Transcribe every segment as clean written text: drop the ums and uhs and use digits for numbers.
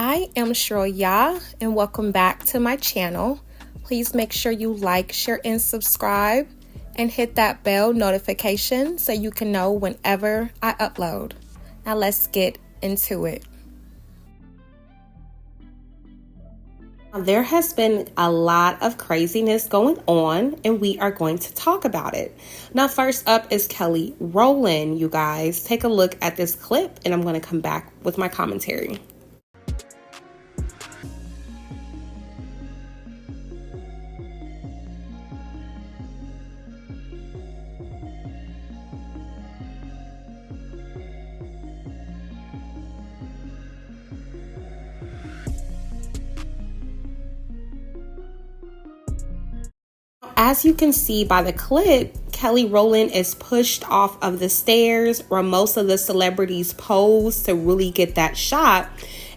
I am Shroya and welcome back to my channel. Please make sure you like, share, and subscribe and hit that bell notification so you can know whenever I upload. Now let's get into it. There has been a lot of craziness going on and we are going to talk about it. Now first up is Kelly Rowland, you guys. Take a look at this clip and I'm going to come back with my commentary. As you can see by the clip, Kelly Rowland is pushed off of the stairs where most of the celebrities pose to really get that shot.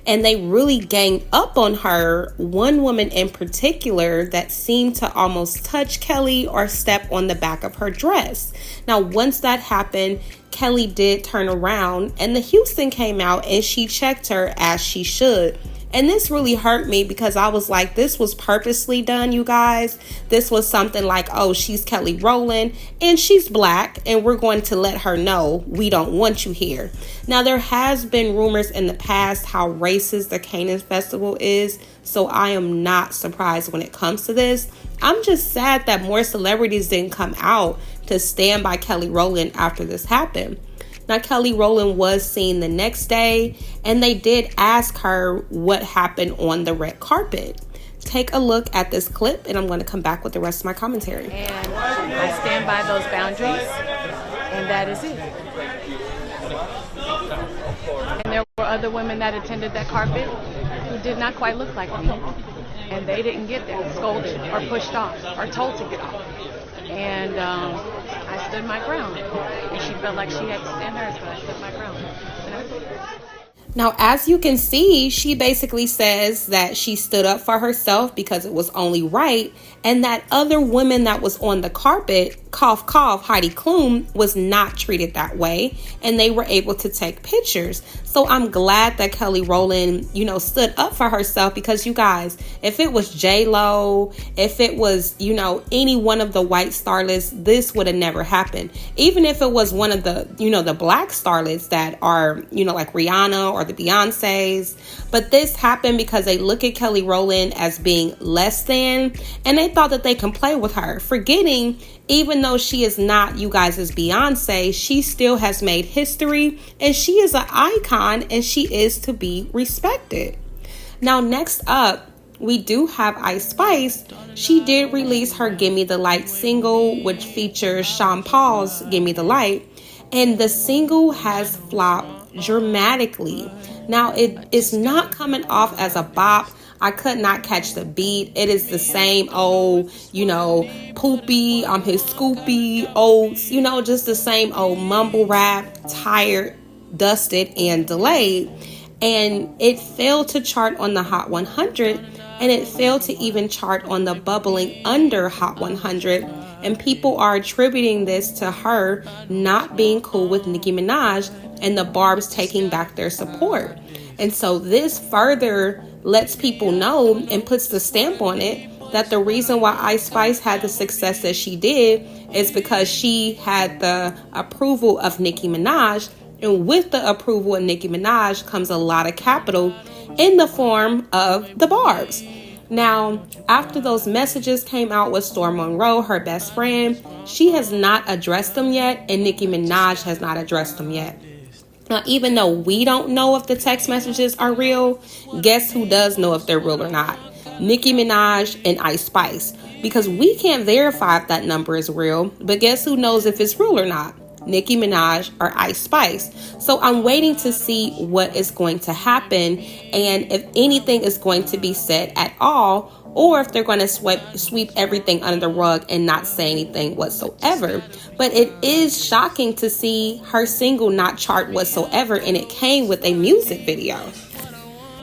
And they really gang up on her. One woman in particular that seemed to almost touch Kelly or step on the back of her dress. Now, once that happened, Kelly did turn around and the Houston came out and she checked her as she should. And this really hurt me because I was like, this was purposely done, you guys. This was something like, oh, she's Kelly Rowland and she's black and we're going to let her know we don't want you here. Now, there has been rumors in the past how racist the Canaan Festival is. So I am not surprised when it comes to this. I'm just sad that more celebrities didn't come out to stand by Kelly Rowland after this happened. Now, Kelly Rowland was seen the next day, and they did ask her what happened on the red carpet. Take a look at this clip, and I'm going to come back with the rest of my commentary. And I stand by those boundaries, and that is it. And there were other women that attended that carpet who did not quite look like me, and they didn't get there scolded or pushed off or told to get off. And I stood my ground. And she felt like she had to stand hers, but I stood my ground. And that's it. Now, as you can see, she basically says that she stood up for herself because it was only right. And that other woman that was on the carpet, cough, cough, Heidi Klum, was not treated that way. And they were able to take pictures. So I'm glad that Kelly Rowland, stood up for herself because, you guys, if it was J-Lo, if it was, any one of the white starlets, this would have never happened. Even if it was one of the, the black starlets that are, like Rihanna or the Beyoncés. But this happened because they look at Kelly Rowland as being less than, and they thought that they can play with her, forgetting even though she is not you guys as Beyonce, she still has made history and she is an icon and she is to be respected. Now, next up, we do have Ice Spice. She did release her Gimme the Light single, which features Sean Paul's Gimme the Light. And the single has flopped dramatically. Now, it is not coming off as a bop. I could not catch the beat. It is the same old, poopy, I'm his Scoopy, oats, just the same old mumble rap, tired, dusted, and delayed. And it failed to chart on the Hot 100, and it failed to even chart on the bubbling under Hot 100. And people are attributing this to her not being cool with Nicki Minaj and the Barbs taking back their support. And so this further lets people know and puts the stamp on it that the reason why Ice Spice had the success that she did is because she had the approval of Nicki Minaj. And with the approval of Nicki Minaj comes a lot of capital in the form of the Barbs. Now, after those messages came out with Storm Monroe, her best friend, she has not addressed them yet, and Nicki Minaj has not addressed them yet. Now, even though we don't know if the text messages are real, guess who does know if they're real or not? Nicki Minaj and Ice Spice. Because we can't verify if that number is real, but guess who knows if it's real or not? Nicki Minaj or Ice Spice. So I'm waiting to see what is going to happen and if anything is going to be said at all, or if they're going to sweep everything under the rug and not say anything whatsoever. But it is shocking to see her single not chart whatsoever, and it came with a music video.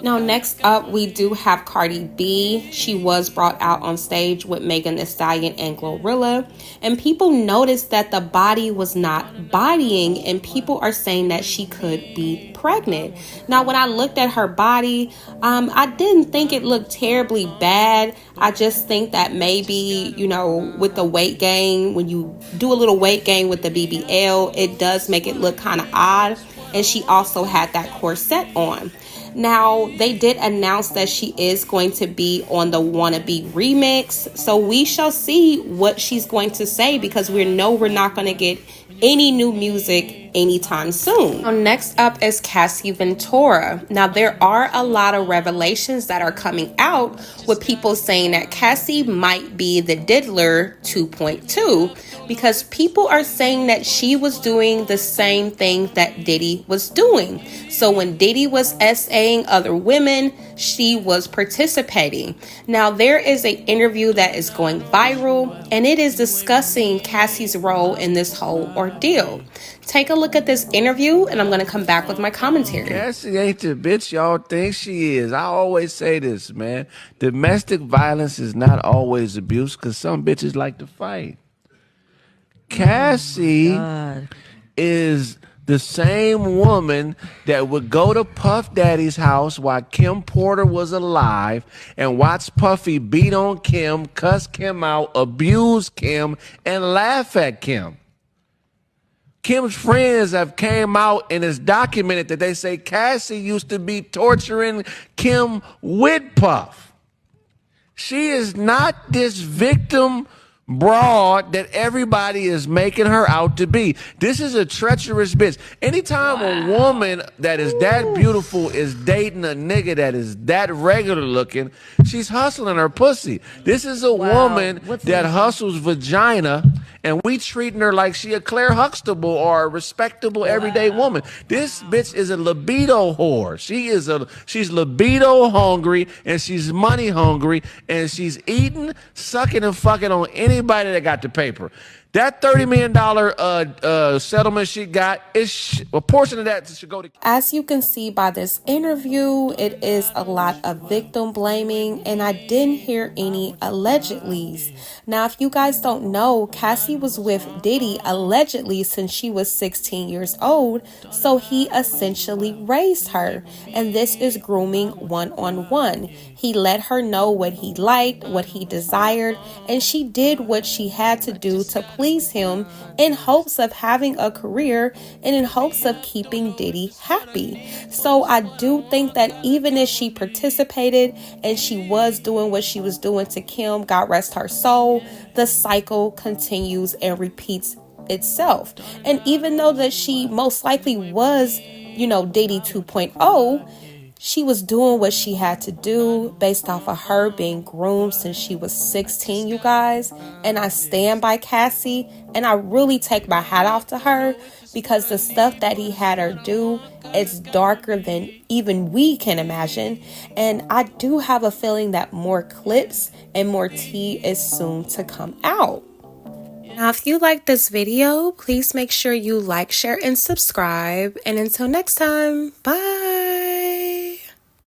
Now, next up, we do have Cardi B. She was brought out on stage with Megan Thee Stallion and Glorilla, and people noticed that the body was not bodying, and people are saying that she could be pregnant. Now, when I looked at her body, I didn't think it looked terribly bad. I just think that maybe, with the weight gain, when you do a little weight gain with the BBL, it does make it look kind of odd. And she also had that corset on. Now, they did announce that she is going to be on the Wannabe remix. So we shall see what she's going to say, because we know we're not going to get any new music anytime soon. Now, next up is Cassie Ventura. Now, there are a lot of revelations that are coming out with people saying that Cassie might be the Diddler 2.2, because people are saying that she was doing the same thing that Diddy was doing. So when Diddy was SAing other women, she was participating. Now, there is an interview that is going viral, and it is discussing Cassie's role in this whole ordeal. Take a look at this interview, and I'm going to come back with my commentary. Cassie ain't the bitch y'all think she is. I always say this, man. Domestic violence is not always abuse, because some bitches like to fight. Cassie is the same woman that would go to Puff Daddy's house while Kim Porter was alive and watch Puffy beat on Kim, cuss Kim out, abuse Kim, and laugh at Kim. Kim's friends have came out and it's documented that they say Cassie used to be torturing Kim with Puff. She is not this victim broad that everybody is making her out to be. This is a treacherous bitch. Anytime a woman that is that beautiful is dating a nigga that is that regular looking, she's hustling her pussy. This is a woman that hustles vagina, and we treating her like she a Claire Huxtable or a respectable everyday woman. This bitch is a libido whore. She's libido hungry, and she's money hungry, and she's eating, sucking, and fucking on anybody that got the paper. That $30 million settlement she got, a portion of that should go to... As you can see by this interview, it is a lot of victim blaming, and I didn't hear any allegedlys. Now, if you guys don't know, Cassie was with Diddy allegedly since she was 16 years old, so he essentially raised her, and this is grooming one-on-one. He let her know what he liked, what he desired, and she did what she had to do to please him in hopes of having a career and in hopes of keeping Diddy happy. So I do think that even if she participated and she was doing what she was doing to Kim, God rest her soul, the cycle continues and repeats itself. And even though that she most likely was, Diddy 2.0, she was doing what she had to do based off of her being groomed since she was 16, you guys. And I stand by Cassie, and I really take my hat off to her, because the stuff that he had her do is darker than even we can imagine. And I do have a feeling that more clips and more tea is soon to come out. Now, if you like this video, please make sure you like, share, and subscribe. And until next time, bye.